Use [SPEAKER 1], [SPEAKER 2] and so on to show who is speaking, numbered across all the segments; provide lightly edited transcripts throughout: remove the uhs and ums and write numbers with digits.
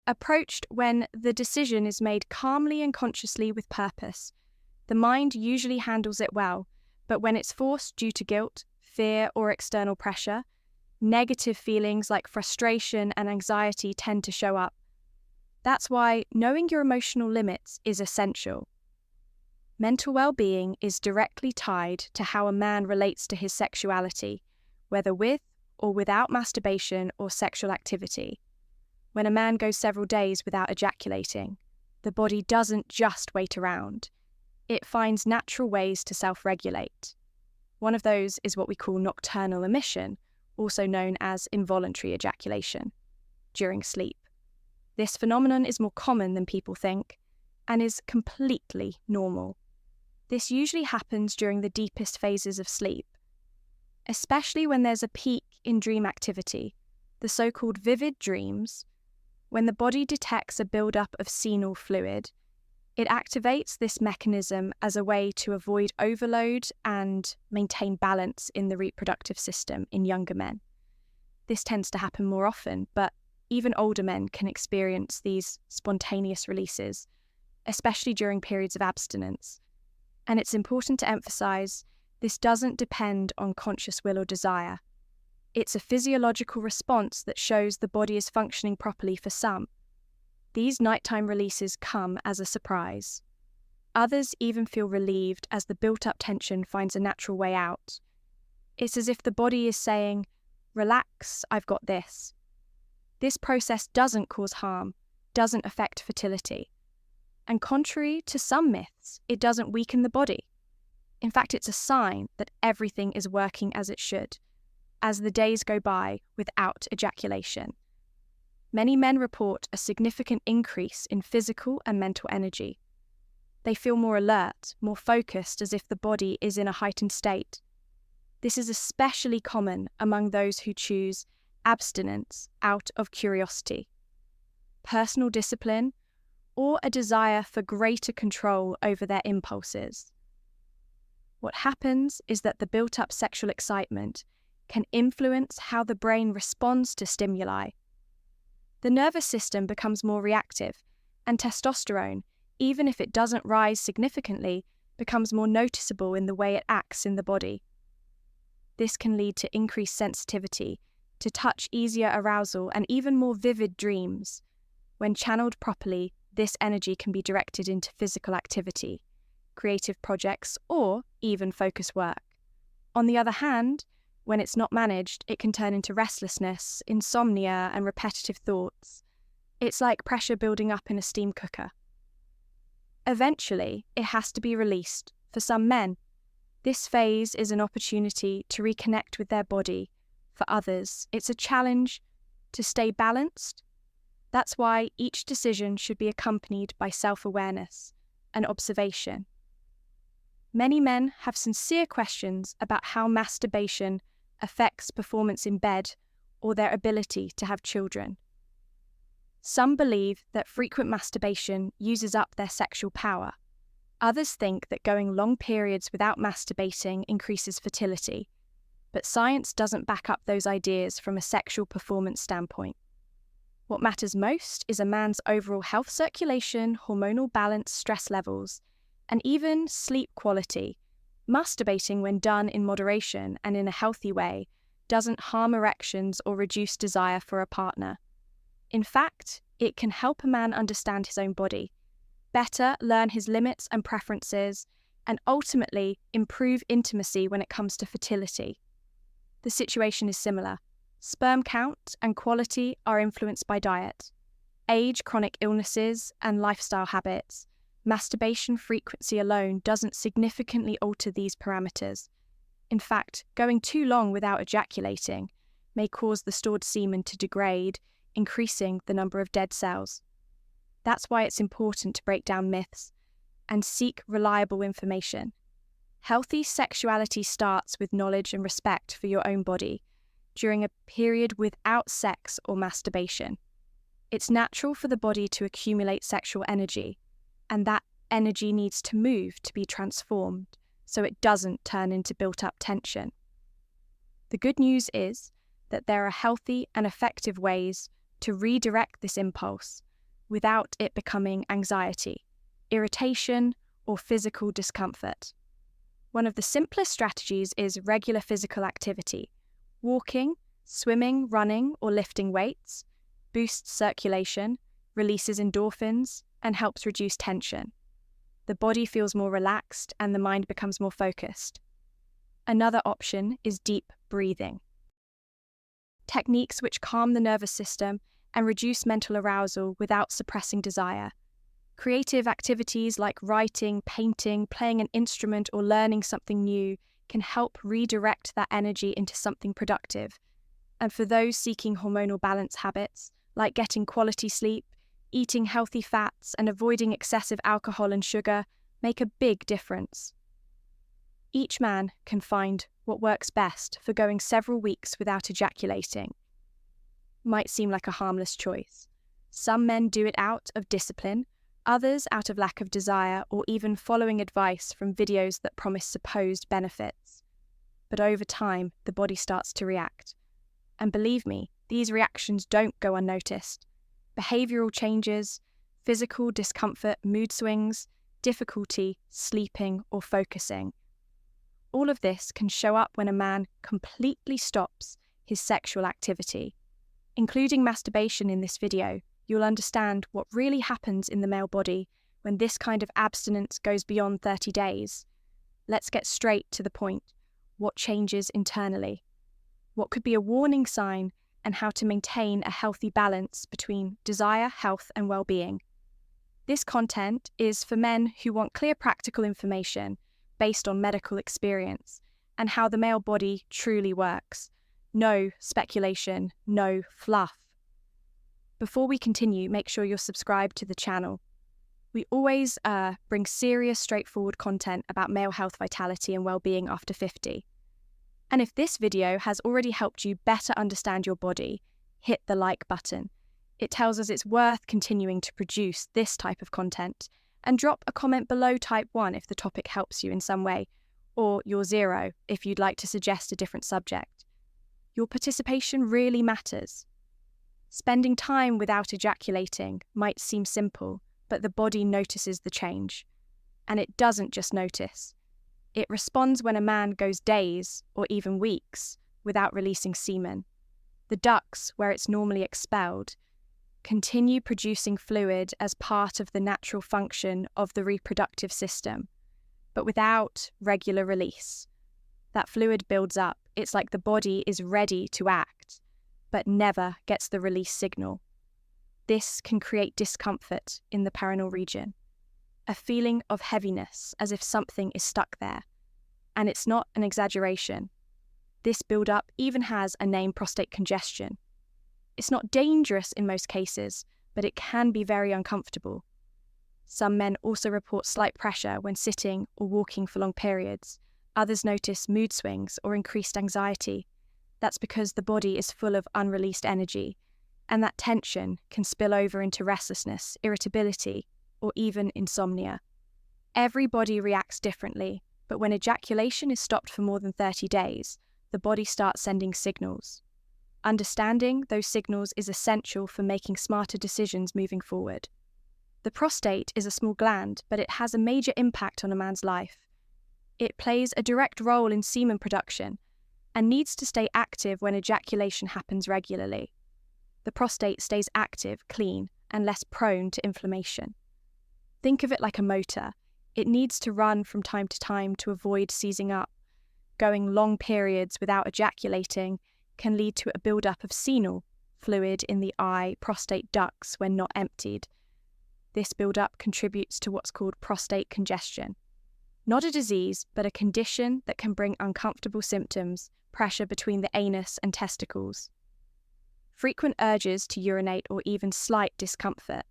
[SPEAKER 1] approached when the decision is made calmly and consciously with purpose. The mind usually handles it well, but when it's forced due to guilt, fear, or external pressure, negative feelings like frustration and anxiety tend to show up. That's why knowing your emotional limits is essential. Mental well-being is directly tied to how a man relates to his sexuality, whether with or without masturbation or sexual activity. When a man goes several days without ejaculating, the body doesn't just wait around. It finds natural ways to self-regulate. One of those is what we call nocturnal emission, also known as involuntary ejaculation, during sleep. This phenomenon is more common than people think and is completely normal. This usually happens during the deepest phases of sleep, especially when there's a peak in dream activity, the so-called vivid dreams. When the body detects a buildup of seminal fluid, it activates this mechanism as a way to avoid overload and maintain balance in the reproductive system in younger men. This tends to happen more often, but even older men can experience these spontaneous releases, especially during periods of abstinence. And it's important to emphasize this doesn't depend on conscious will or desire. It's a physiological response that shows the body is functioning properly for some. These nighttime releases come as a surprise. Others even feel relieved as the built-up tension finds a natural way out. It's as if the body is saying, "Relax, I've got this." This process doesn't cause harm, doesn't affect fertility. And contrary to some myths, it doesn't weaken the body. In fact, it's a sign that everything is working as it should, as the days go by without ejaculation. Many men report a significant increase in physical and mental energy. They feel more alert, more focused, as if the body is in a heightened state. This is especially common among those who choose abstinence out of curiosity, personal discipline, or a desire for greater control over their impulses. What happens is that the built-up sexual excitement can influence how the brain responds to stimuli. The nervous system becomes more reactive, and testosterone, even if it doesn't rise significantly, becomes more noticeable in the way it acts in the body. This can lead to increased sensitivity, to touch easier arousal, and even more vivid dreams. When channeled properly, this energy can be directed into physical activity, creative projects, or even focus work. On the other hand, when it's not managed, it can turn into restlessness, insomnia, and repetitive thoughts. It's like pressure building up in a steam cooker. Eventually, it has to be released. For some men, this phase is an opportunity to reconnect with their body. For others, it's a challenge to stay balanced. That's why each decision should be accompanied by self-awareness and observation. Many men have sincere questions about how masturbation affects performance in bed or their ability to have children. Some believe that frequent masturbation uses up their sexual power. Others think that going long periods without masturbating increases fertility, but science doesn't back up those ideas from a sexual performance standpoint. What matters most is a man's overall health, circulation, hormonal balance, stress levels, and even sleep quality. Masturbating, when done in moderation and in a healthy way, doesn't harm erections or reduce desire for a partner. In fact, it can help a man understand his own body, better learn his limits and preferences, and ultimately improve intimacy when it comes to fertility. The situation is similar. Sperm count and quality are influenced by diet, age, chronic illnesses, and lifestyle habits. Masturbation frequency alone doesn't significantly alter these parameters. In fact, going too long without ejaculating may cause the stored semen to degrade, increasing the number of dead cells. That's why it's important to break down myths and seek reliable information. Healthy sexuality starts with knowledge and respect for your own body during a period without sex or masturbation. It's natural for the body to accumulate sexual energy, and that energy needs to move to be transformed so it doesn't turn into built-up tension. The good news is that there are healthy and effective ways to redirect this impulse without it becoming anxiety, irritation, or physical discomfort. One of the simplest strategies is regular physical activity. Walking, swimming, running, or lifting weights boosts circulation, releases endorphins, and helps reduce tension. The body feels more relaxed and the mind becomes more focused. Another option is deep breathing. Techniques which calm the nervous system and reduce mental arousal without suppressing desire. Creative activities like writing, painting, playing an instrument, or learning something new can help redirect that energy into something productive. And for those seeking hormonal balance habits, like getting quality sleep, eating healthy fats, and avoiding excessive alcohol and sugar, make a big difference. Each man can find what works best for going several weeks without ejaculating. Might seem like a harmless choice. Some men do it out of discipline, others out of lack of desire, or even following advice from videos that promise supposed benefits. But over time, the body starts to react. And believe me, these reactions don't go unnoticed. Behavioral changes, physical discomfort, mood swings, difficulty sleeping or focusing. All of this can show up when a man completely stops his sexual activity. Including masturbation in this video, you'll understand what really happens in the male body when this kind of abstinence goes beyond 30 days. Let's get straight to the point. What changes internally? What could be a warning sign, and how to maintain a healthy balance between desire, health, and well-being. This content is for men who want clear practical information based on medical experience and how the male body truly works. No speculation, no fluff. Before we continue, make sure you're subscribed to the channel. We always bring serious, straightforward content about male health, vitality, and well-being after 50. And if this video has already helped you better understand your body, hit the like button. It tells us it's worth continuing to produce this type of content, and drop a comment below type 1 if the topic helps you in some way, or your 0 if you'd like to suggest a different subject. Your participation really matters. Spending time without ejaculating might seem simple, but the body notices the change. And it doesn't just notice. It responds when a man goes days, or even weeks, without releasing semen. The ducts, where it's normally expelled, continue producing fluid as part of the natural function of the reproductive system, but without regular release. That fluid builds up. It's like the body is ready to act, but never gets the release signal. This can create discomfort in the perineal region, a feeling of heaviness as if something is stuck there. And it's not an exaggeration. This build-up even has a name: prostate congestion. It's not dangerous in most cases, but it can be very uncomfortable. Some men also report slight pressure when sitting or walking for long periods. Others notice mood swings or increased anxiety. That's because the body is full of unreleased energy, and that tension can spill over into restlessness, irritability, or even insomnia. Every body reacts differently, but when ejaculation is stopped for more than 30 days, the body starts sending signals. Understanding those signals is essential for making smarter decisions moving forward. The prostate is a small gland, but it has a major impact on a man's life. It plays a direct role in semen production and needs to stay active when ejaculation happens regularly. The prostate stays active, clean, and less prone to inflammation. Think of it like a motor. It needs to run from time to time to avoid seizing up. Going long periods without ejaculating can lead to a buildup of senile fluid in the eye prostate ducts when not emptied. This buildup contributes to what's called prostate congestion. Not a disease, but a condition that can bring uncomfortable symptoms, pressure between the anus and testicles. Frequent urges to urinate or even slight discomfort.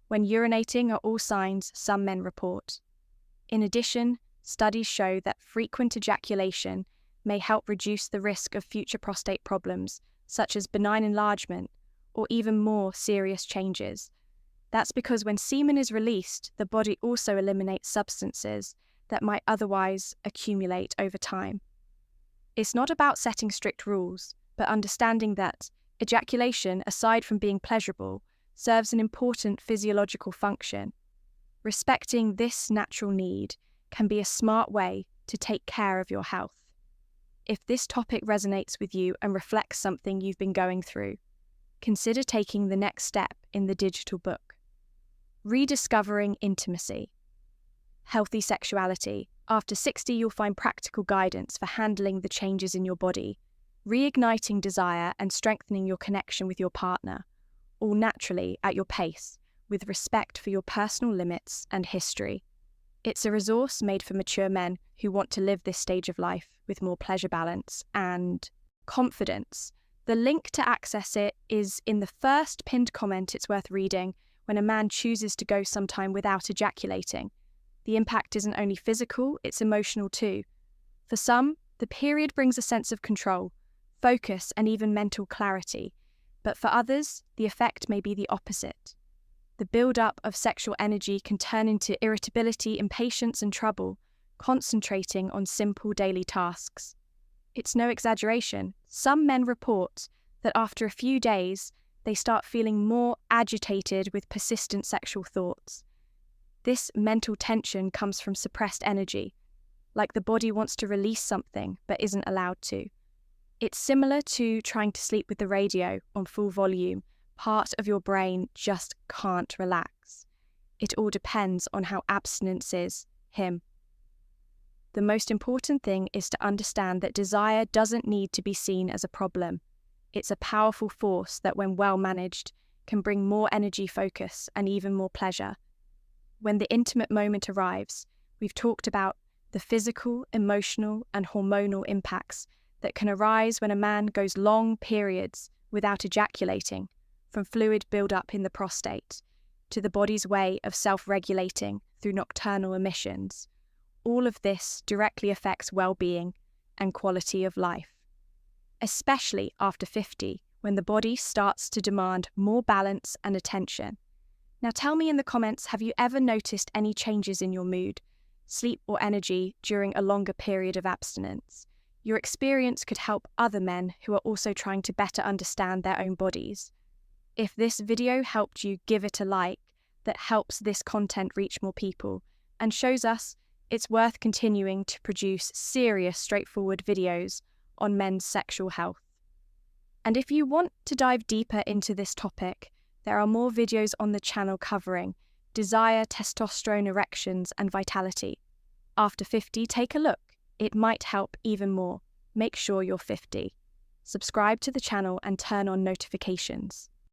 [SPEAKER 1] When urinating are all signs some men report. In addition, studies show that frequent ejaculation may help reduce the risk of future prostate problems, such as benign enlargement or even more serious changes. That's because when semen is released, the body also eliminates substances that might otherwise accumulate over time. It's not about setting strict rules, but understanding that ejaculation, aside from being pleasurable, serves an important physiological function. Respecting this natural need can be a smart way to take care of your health. If this topic resonates with you and reflects something you've been going through, consider taking the next step in the digital book. Rediscovering Intimacy. Healthy Sexuality. After 60, you'll find practical guidance for handling the changes in your body, reigniting desire and strengthening your connection with your partner, all naturally at your pace, with respect for your personal limits and history. It's a resource made for mature men who want to live this stage of life with more pleasure balance and confidence. The link to access it is in the first pinned comment. It's worth reading. When a man chooses to go sometime without ejaculating, the impact isn't only physical, it's emotional too. For some, the period brings a sense of control, focus, and even mental clarity. But for others, the effect may be the opposite. The build-up of sexual energy can turn into irritability, impatience, and trouble, concentrating on simple daily tasks. It's no exaggeration. Some men report that after a few days, they start feeling more agitated with persistent sexual thoughts. This mental tension comes from suppressed energy, like the body wants to release something but isn't allowed to. It's similar to trying to sleep with the radio on full volume. Part of your brain just can't relax. It all depends on how abstinence is, him. The most important thing is to understand that desire doesn't need to be seen as a problem. It's a powerful force that, when well managed, can bring more energy, focus, and even more pleasure. When the intimate moment arrives, we've talked about the physical, emotional, and hormonal impacts that can arise when a man goes long periods without ejaculating, from fluid buildup in the prostate to the body's way of self-regulating through nocturnal emissions. All of this directly affects well-being and quality of life, especially after 50, when the body starts to demand more balance and attention. Now tell me in the comments, have you ever noticed any changes in your mood, sleep, or energy during a longer period of abstinence? Your experience could help other men who are also trying to better understand their own bodies. If this video helped you, give it a like. That helps this content reach more people and shows us it's worth continuing to produce serious, straightforward videos on men's sexual health. And if you want to dive deeper into this topic, there are more videos on the channel covering desire, testosterone, erections, and vitality. After 50, take a look. It might help even more. Make sure you're 50. Subscribe to the channel and turn on notifications.